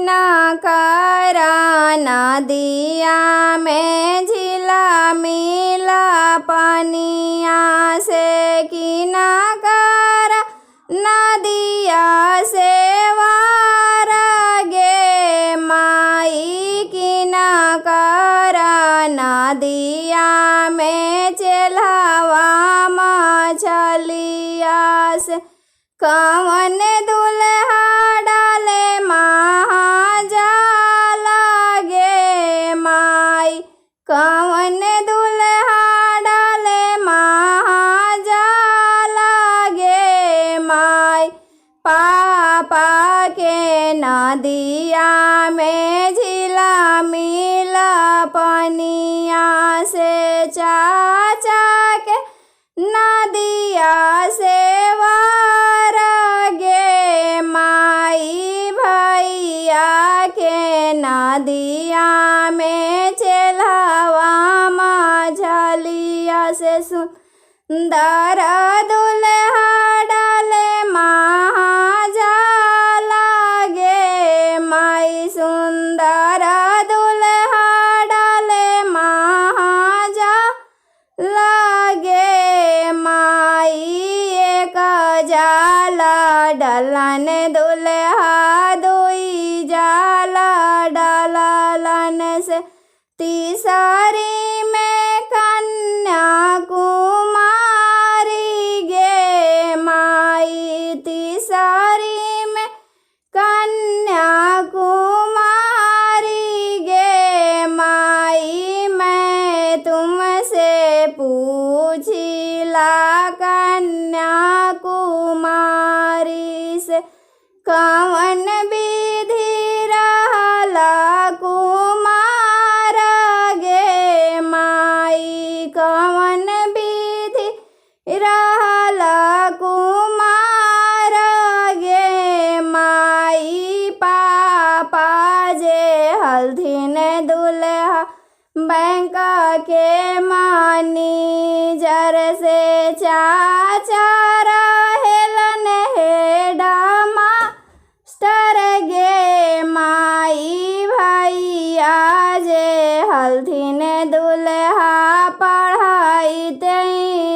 करा नदिया में झिला मिला पनिया से किना करा नदिया से वार गे माई किना करा नदिया में चेल्हवा मछलिया से कवन दुल्हा डाले महाजाल गे माई कवन दुल्हा डाले महाजाल गे माई पापा के नदिया में झिला मिला पनिया से चाचा के नदिया से वार गे माई भैया के नदिया में चेल्हवा मछलिया से सुंदर दुल्हा डाले महाजाल गे माई सुंदर दुल्हा डाले महाजाल गे माई एक जाल डलन दुल्हा दुई जाल डलन से तीसरी में कन्या कुमारी गे माई तीसरी में कन्या कुमारी गे माई मैं तुमसे पूछिला कन्या कुमारी से कवन विधि रहला कुमार गे माई कवन विधि रहला कुमार गे माई पापा जे हल्थिन दुल्हा बैंक के मैनेजर से चाचा रहेलन हेड मास्टर गे माई भैया जे हल्थिन दुल्हा पढ़ाई ते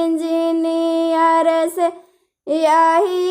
इंजीनियर से यही